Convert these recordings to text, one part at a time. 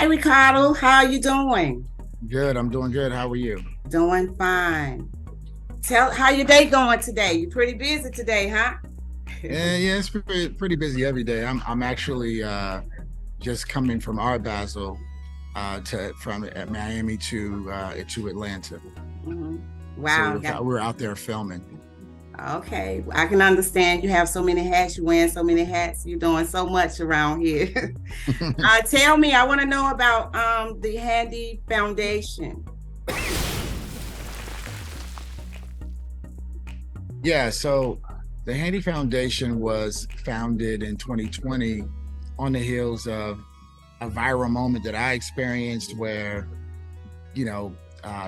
Hi, Ricardo. How are you doing? Good. I'm doing good. How are you? Doing fine. Tell how your day going today. You're pretty busy today, huh? Yeah, it's pretty busy every day. I'm actually just coming from Art Basel to from Miami to Atlanta. Mhm. So Wow. we're out there filming. Okay. I can understand you have so many hats. You wearing so many hats. You're doing so much around here. Tell me. I want to know about the Handy Foundation. Yeah, so the Handy Foundation was founded in 2020 on the heels of a viral moment that I experienced where, you know,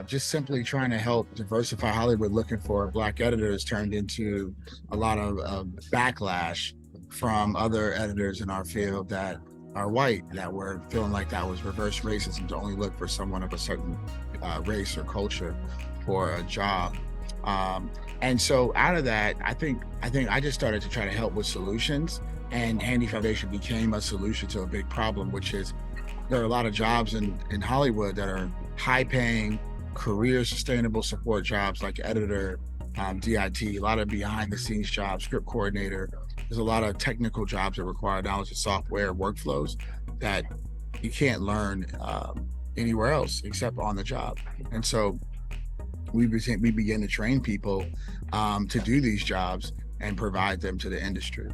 just simply trying to help diversify Hollywood, looking for Black editors turned into a lot of backlash from other editors in our field that are white, that were feeling like that was reverse racism to only look for someone of a certain race or culture for a job. And so out of that, I think I just started to try to help with solutions, and Handy Foundation became a solution to a big problem, which is there are a lot of jobs in Hollywood that are high paying, career sustainable support jobs like editor, DIT, a lot of behind the scenes jobs, script coordinator. There's a lot of technical jobs that require knowledge of software workflows that you can't learn anywhere else except on the job. And so we begin to train people to do these jobs and provide them to the industry.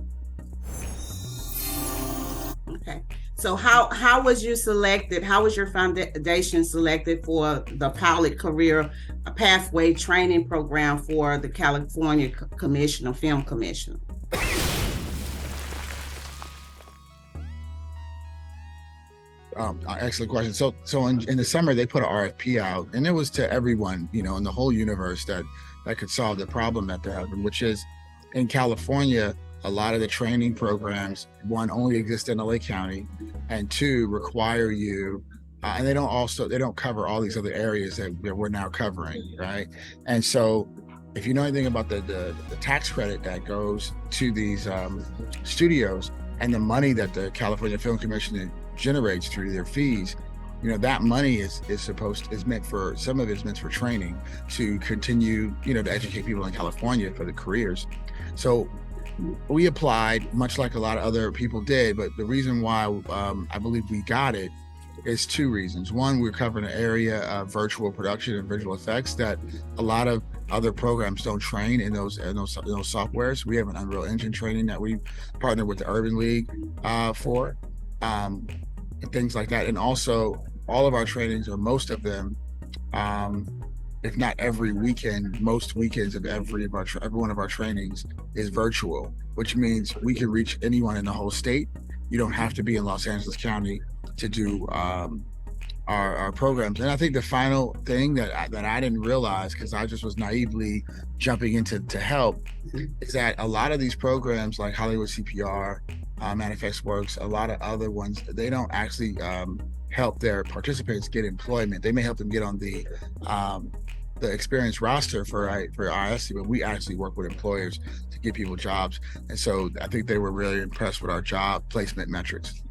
Okay. So how was you selected? How was your foundation selected for the pilot career pathway training program for the California Commission of Film Commission? Excellent question. So in the summer they put an RFP out, and it was to everyone, in the whole universe that could solve the problem that they're having, which is in California. A lot of the training programs, one, only exist in LA County, and two, require you, and they don't cover all these other areas that we're now covering, right? And so, if you know anything about the tax credit that goes to these studios and the money that the California Film Commission generates through their fees, that money is meant for, some of it is meant for training to continue, to educate people in California for the careers. So we applied much like a lot of other people did, but the reason why I believe we got it is two reasons. One, we're covering an area of virtual production and visual effects that a lot of other programs don't train in those softwares. We have an Unreal Engine training that we partner with the Urban League for, and things like that. And also, all of our trainings, or most of them, if not every weekend, most weekends of every one of our trainings is virtual, which means we can reach anyone in the whole state. You don't have to be in Los Angeles County to do our programs. And I think the final thing that I didn't realize, because I just was naively jumping into to help, is that a lot of these programs like Hollywood CPR, Manifest Works, a lot of other ones, they don't actually help their participants get employment. They may help them get on the experience roster for ISC, but we actually work with employers to get people jobs. And so I think they were really impressed with our job placement metrics.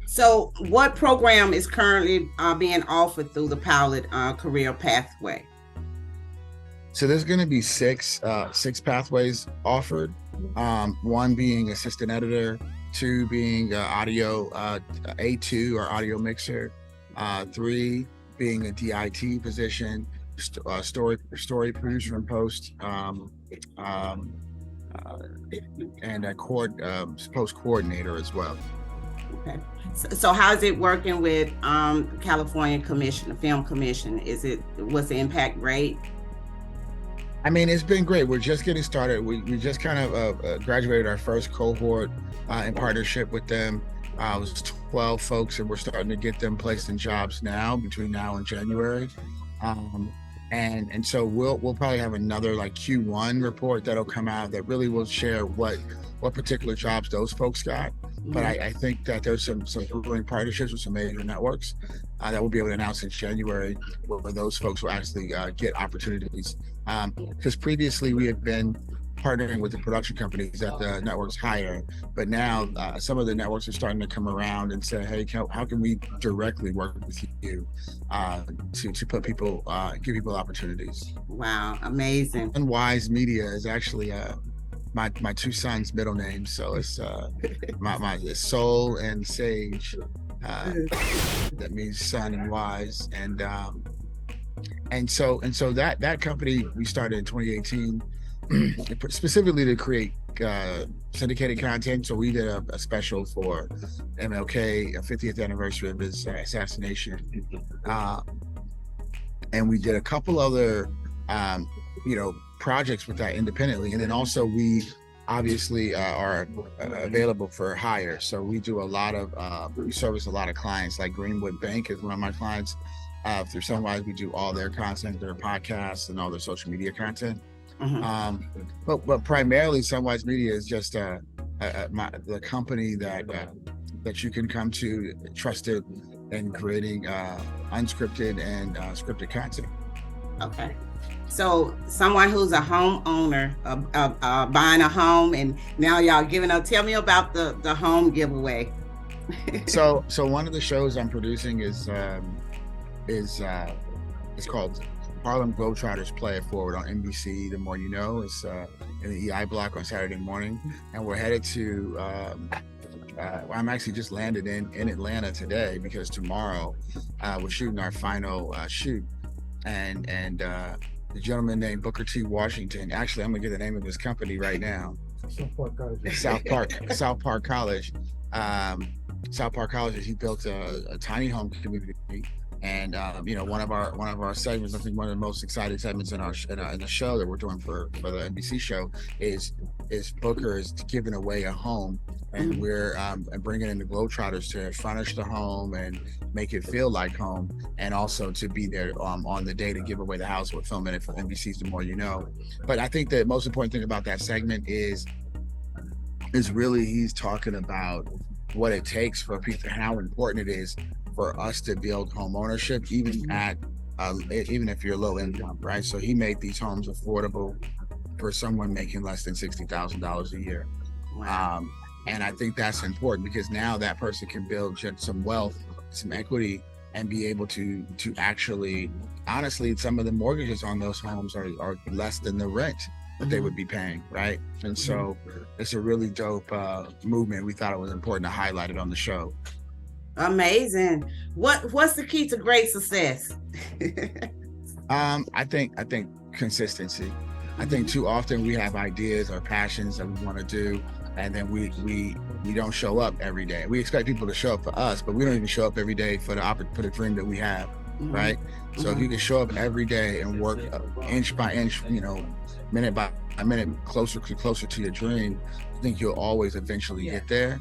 So, what program is currently being offered through the pilot career pathway? So there's going to be six pathways offered. One being assistant editor, two being audio A2 or audio mixer, three being a DIT position, story producer and post, and a post coordinator as well. Okay. So how's it working with California Commission, the Film Commission? What's the impact rate? I mean, it's been great. We're just getting started. We just kind of graduated our first cohort in partnership with them. It was 12 folks, and we're starting to get them placed in jobs now, between now and January. And so we'll probably have another like Q1 report that'll come out that really will share what particular jobs those folks got. But I think that there's some brewing partnerships with some major networks that we'll be able to announce in January, where those folks will actually get opportunities. Because previously we had been partnering with the production companies that the networks hire. But now some of the networks are starting to come around and say, hey, how can we directly work with you to put people, give people opportunities. Wow, amazing. Sunwise Media is actually my two sons' middle names. So it's my Soul and Sage. That means sun and wise. And so that company we started in 2018 specifically to create syndicated content. So we did a special for MLK, a 50th anniversary of his assassination, and we did a couple other projects with that independently. And then also we obviously are available for hire. So we do a lot of we service a lot of clients, like Greenwood Bank is one of my clients. Through Sunwise, we do all their content, their podcasts, and all their social media content. But primarily, Sunwise Media is just the company that you can come to, trusted in creating unscripted and scripted content. Okay. So someone who's a homeowner, buying a home, and now y'all giving up. Tell me about the home giveaway. So one of the shows I'm producing is it's called Harlem Globetrotters Play It Forward on NBC. The More You Know. It's in the EI block on Saturday morning, and we're headed to. I'm actually just landed in Atlanta today because tomorrow we're shooting our final shoot, and the gentleman named Booker T. Washington. Actually, I'm gonna get the name of his company right now. South Park College. South Park College. He built a tiny home community. And one of our segments, I think one of the most exciting segments in the show that we're doing for the NBC show is Booker is giving away a home, and we're bringing in the Globetrotters to furnish the home and make it feel like home, and also to be there on the day to give away the house. We're filming it for NBC's The More You Know. But I think the most important thing about that segment is really he's talking about what it takes for people, how important it is for us to build home ownership, even if you're low income, right? So he made these homes affordable for someone making less than $60,000 a year. Wow. And I think that's important because now that person can build some wealth, some equity, and be able to actually, honestly, some of the mortgages on those homes are less than the rent that they would be paying, right? And so it's a really dope movement. We thought it was important to highlight it on the show. Amazing. What's the key to great success? I think consistency. I think too often we have ideas or passions that we want to do, and then we don't show up every day. We expect people to show up for us, but we don't even show up every day for the dream that we have, right? So if you can show up every day and work inch by inch, minute by minute, closer to your dream, I think you'll always eventually get there.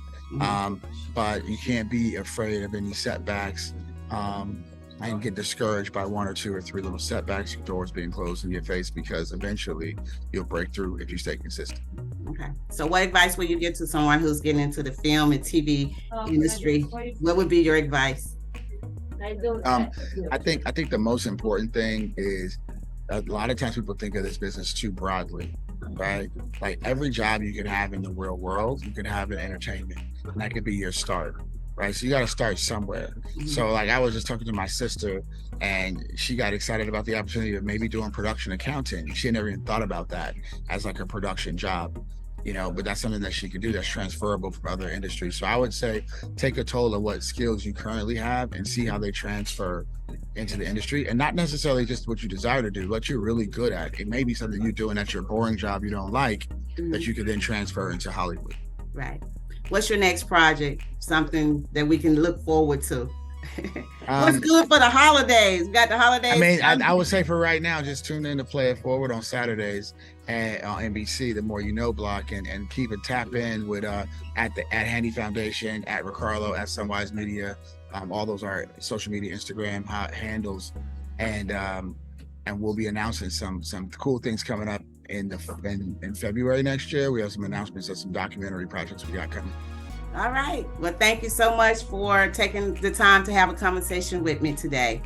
But you can't be afraid of any setbacks and get discouraged by one or two or three little setbacks, doors being closed in your face, because eventually you'll break through if you stay consistent. Okay. So what advice would you give to someone who's getting into the film and TV industry? What would be your advice? I think the most important thing is, a lot of times people think of this business too broadly, right? Like every job you can have in the real world, you can have in entertainment, and that could be your start, right? So you got to start somewhere. So like I was just talking to my sister, and she got excited about the opportunity of maybe doing production accounting. She had never even thought about that as like a production job, but that's something that she could do that's transferable from other industries. So I would say take a toll of what skills you currently have and see how they transfer into the industry, and not necessarily just what you desire to do, what you're really good at. It may be something you're doing that's your boring job you don't like, that you could then transfer into Hollywood. Right. What's your next project? Something that we can look forward to? What's good for the holidays? We got the holidays. I mean, I would say for right now, just tune in to Play It Forward on Saturdays and on NBC, The More You Know block, and keep it tap in with at Handy Foundation, at Ri-Karlo, at Sunwise Media. All those are social media, Instagram handles, and we'll be announcing some cool things coming up in February next year. We have some announcements of some documentary projects we got coming. All right. Well, thank you so much for taking the time to have a conversation with me today.